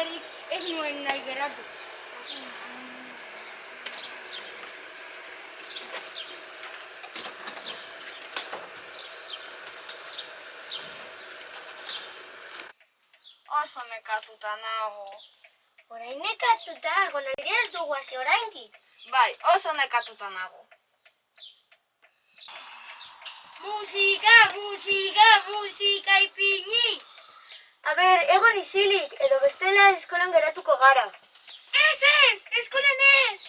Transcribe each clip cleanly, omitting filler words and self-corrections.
bakarrik ez nuen nahi geratu. Oso nekatuta nago. Orain nekatuta, gonaldi ez dugu hasi oraindik. Bai, oso nekatuta nago. Musika, musika, musika ipini! Aber, egon isilik, edo bestela eskolan geratuko gara. Ez, eskolan ez!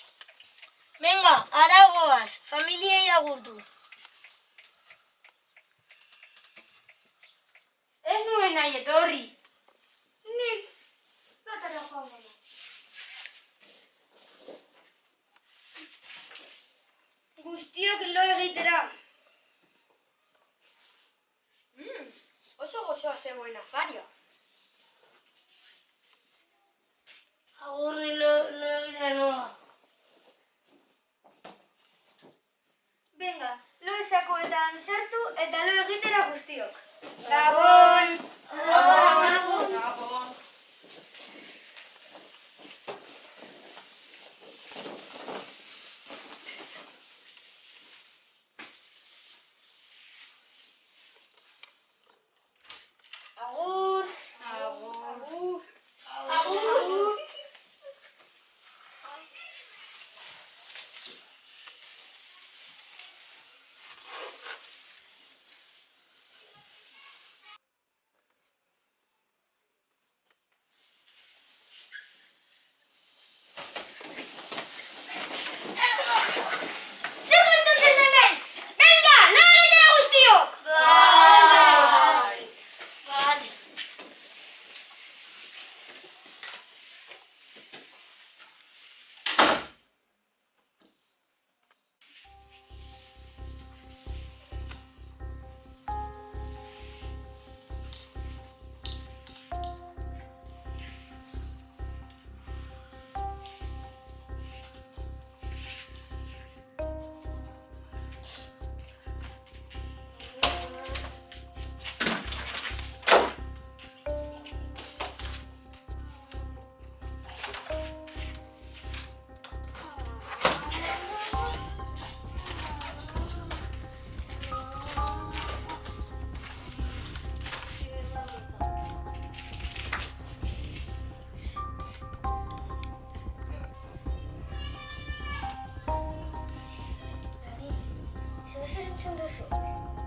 Venga, aragoaz, familiei agurtu. Ez nuen nahi etorri. Nik, batara joan. Guztiok lo egitera. Oso gozoa zegoen afaria. Agurri lo egitera noa. Venga, lo esakoetan sartu eta lo egitera guztiok. Gabon! Gabon! Gabon! Agur! Agur! Agur! Zer gertatzen da hemen? Venga, lo egitera guztiok! Bai! Zer entzun duzu?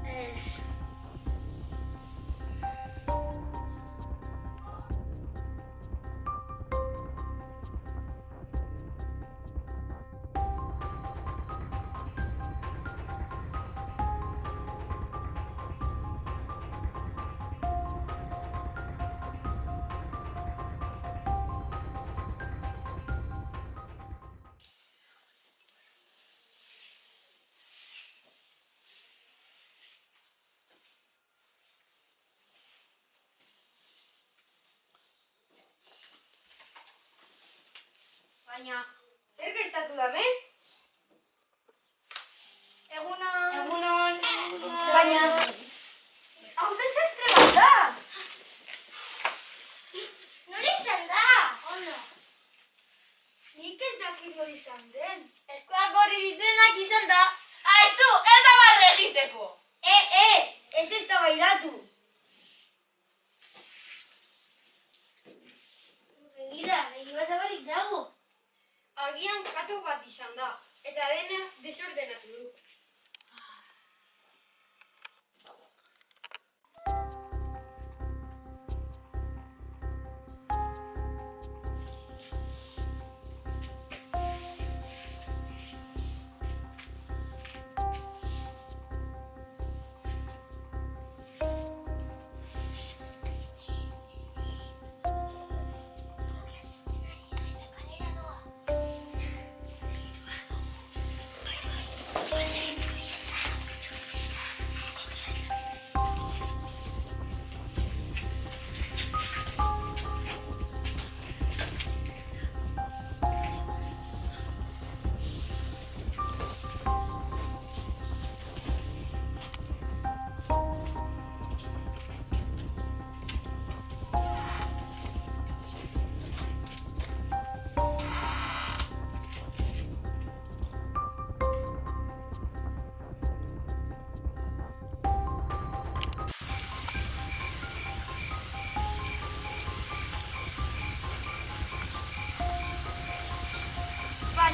Ez. Baina, zer gertatu da hemen? Egunon. Baina, hau desastre bat da. Nori izan da? Ondo. Nik ez dakit hori izan den. Eskoak gorri dituenak izan da. Aiztu, ez da barre egiteko! Ez eztabaidatu. Begira, egiba zabalik dago. Agian kato bat izan da, eta dena desordenatu du. Pasei.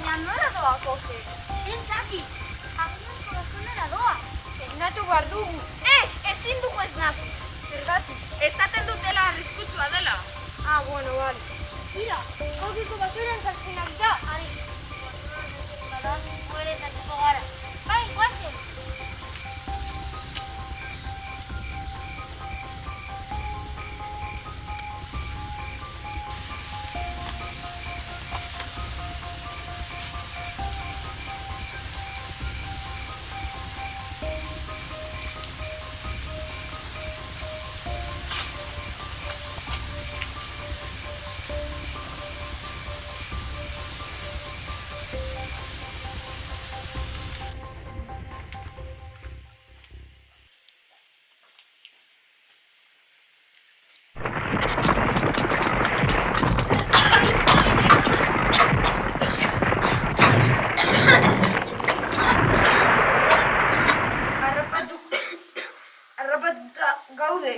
Baina nola doa koke? Ez dakit, agianko bazonera doa. Esnatu behar dugu. Ez, ezin dugu esnatu. Zergatik. Esaten dutela arriskutsua dela. Ah, bueno, bale. Mira, kokiko basuran sartzenak da. Ari, bada, muere sartuko gara. Bai, guazen. Harrapatuta gaude.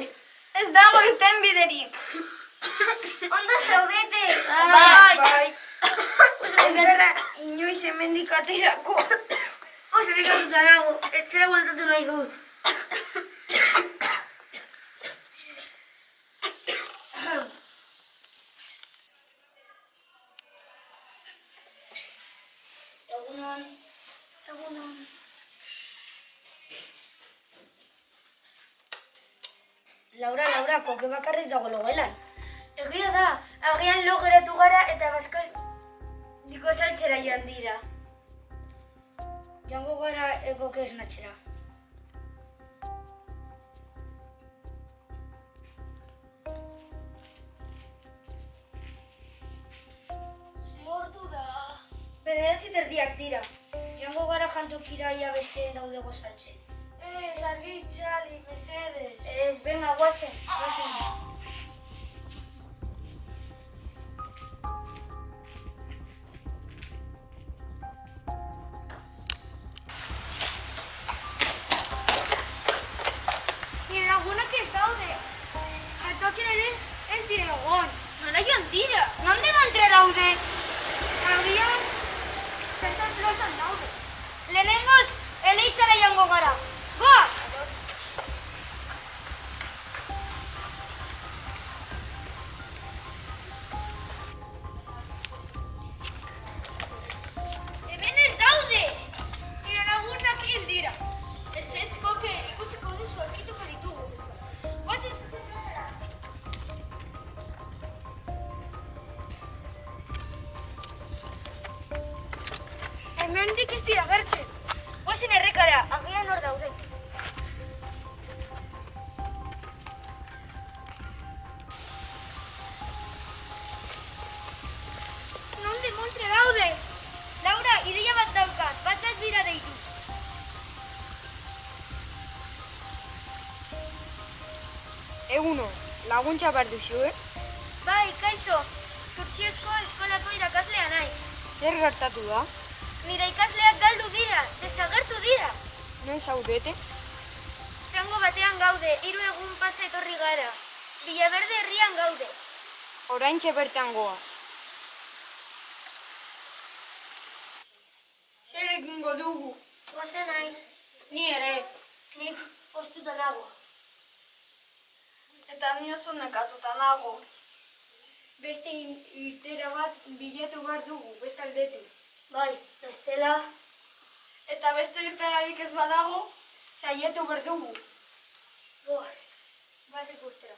Ez dago irten biderik. Ondo zaudete. Bai. Ez gara inoiz hemendik aterako. Oso nekatuta nago, etxera bueltatu nahi dut. Egunon. Laura, koke bakarrik dago logelan. Egia da, agian lo geratu gara eta baskaldiko saltzera joan dira. Joango gara koke esnatzera. Ze ordu da? 9:30 dira. Joango gara jantokira ia besteen daude gozaltzen. Argitxali, mesedez. Ez, venga, guazen. Nire lagunak ez daude. Jantokin ere ez dire egon. Nora joan dira. Nonde montre daude? Agian, Cesar Plazan daude. Lehenengoz, Eleizara joango gara. Goaz! Hemen ez daude! Nire lagunak hil dira. Ez koke, ikusiko duzu, aurkituko ditugu. Goazen Cesar Plazara. Hemendik ez dira gertzen. Goazen errekara, agian hor daude. Nonde montre daude? Laura, ideia bat daukat, bat bira deitu. Eguno, laguntza behar duzu, Bai, kaixo, Turtziozko eskolako irakaslea naiz. Zer gertatu da? Nire ikasleak galdu dira, desagertu dira. Non zaudete? Txango batean gaude, 3 egun pasa etorri gara. Villaverde herrian gaude. Oraintxe bertan goaz. Zer egingo dugu? Goazen naiz. Ni ere. Nik postuta nago. Eta ni oso nekatuta nago. Beste irtera bat bilatu behar dugu, beste aldetik. Bai, bestela. Eta beste irterarik ez badago? Saiatu behar dugu. Goaz. Goaz ikustera.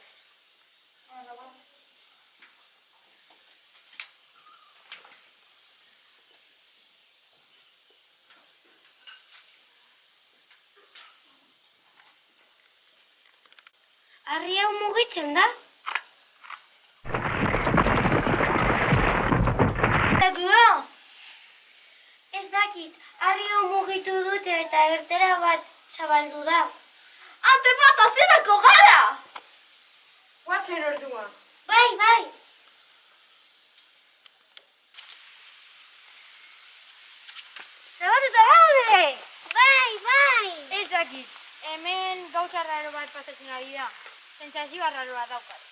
Harri hau mugitzen da? Ez dakit, harri hau mugitu dute eta ertera bat zabaldu da. Ate bat atzerako gara! Guazen ordua. Bai. Zabatuta gaude! Bai! Ez dakit, hemen gauza raro bat pasatzen ari da. Sentsazioa raroa daukat.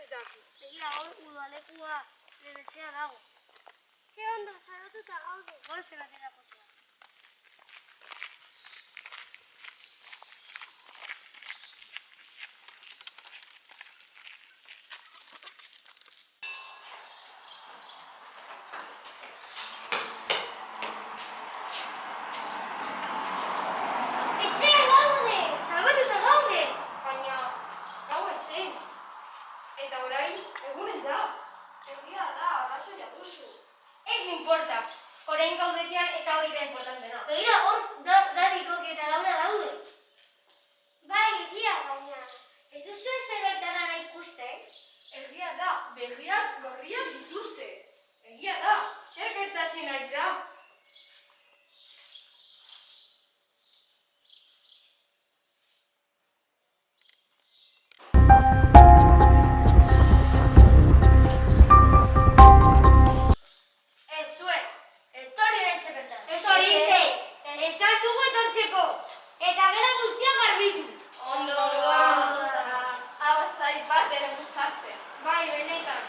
daki. Begira, hor udalekua nire etxea dago. Ze ondo zaratuta gaude. Goze batera kotxea. Etxean gaude! Salbatuta gaude! Baina, gau ezin. Eta orain, egun ez da. Egia da, arrazoia duzu. Ez importa. Orain gaudetean eta hori da importantena. Begira, hor dadikok eta Laura daude. Bai, egia, baina ez duzu zerbait arrara ikusten? Egia da, begiak gorriak dituzte. Egia da, zer gertatzen ari da? Ez zuen, etorri erantxe bertan. Ez horixe! Esan dugu etortzeko! Eta gela guztia garbitu! Ondo, hau zait bat ere gustatzen. Bai, benetan.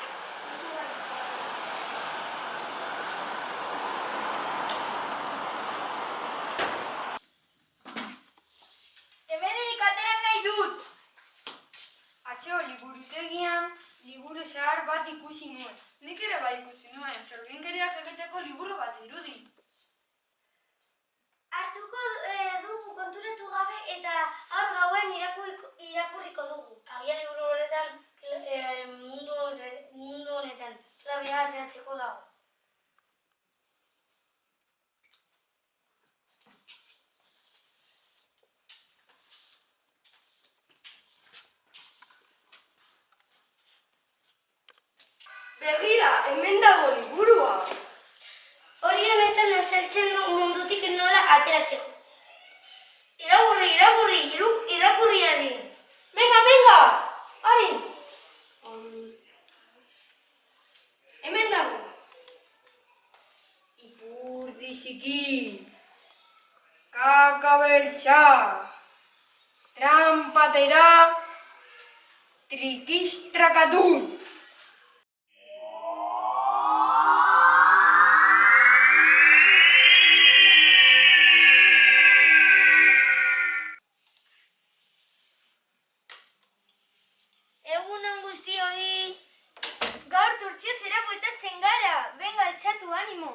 Hemenik atera nahi dut. Atxo, liburutegian, liburu zahar bat ikusi nuen. Nik ere bai ikusi nuen, zorginkeriak egiteko liburu bat dirudi. Hartuko dugu konturatu gabe eta hor gauen irakurriko dugu. Agian liburu horretan mundu honetan klabea ateratzeko dago. Begira, hemen dago liburua. Hori honetan azaltzen du mundutik nola ateratzeko. Irakurri adi. Venga, harin. Hemen dago. Ipurdi ziki. Kaka beltza. Trampatera. Trikistrakatun. Egunon guztioi. Gaur turtzio zera bueltatzen gara. Venga, altxatu, animo.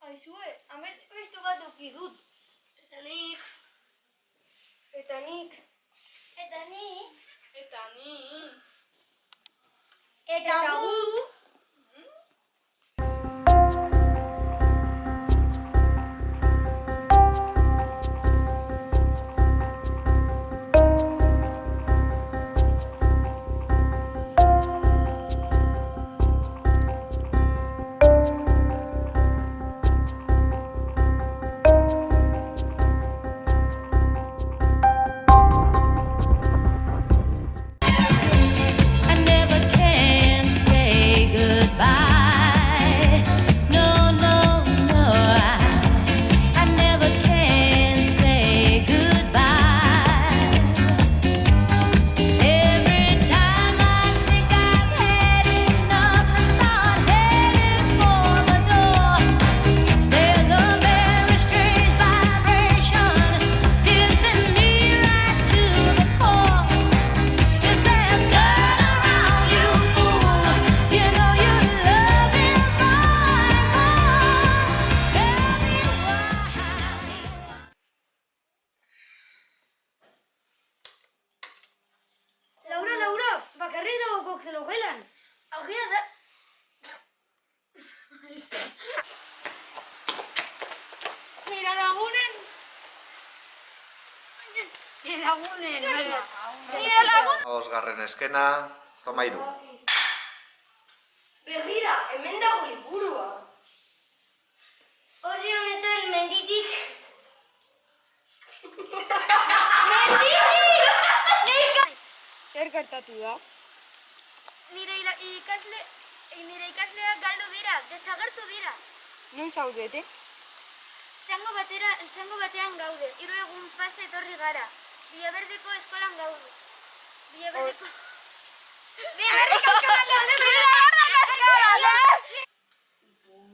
Aizue, ametrestu bat duki dut. Eta nik. Eta nik. Eta nik. Eta ni. Eta gu. I never can say goodbye. No, no, no. I never can say goodbye. Every time I think I've had enough and start heading for the door, there's a very strange vibration dissing me right to the core. It says, turn around, you fool. You know you love him more and more. Tell me why. Laura, bakarrik dago kogelogelan. Agia da. Nire lagunen. Nire lagunen. Nire lagun. Bosgarren eskena, toma hiru. Begira, hemen dago liburua. Hori honetan menditik. Zer gertatu da? Nire ikasleak galdu dira, desagertu dira. Non zaudete? Txango batean gaude, 3 egun pasa etorri gara. Villaverdeko eskolan gaude. Villaverdeko...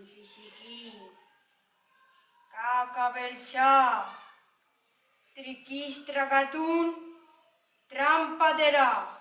Fisiki, kaka beltza, trikistrakatun, trampadera.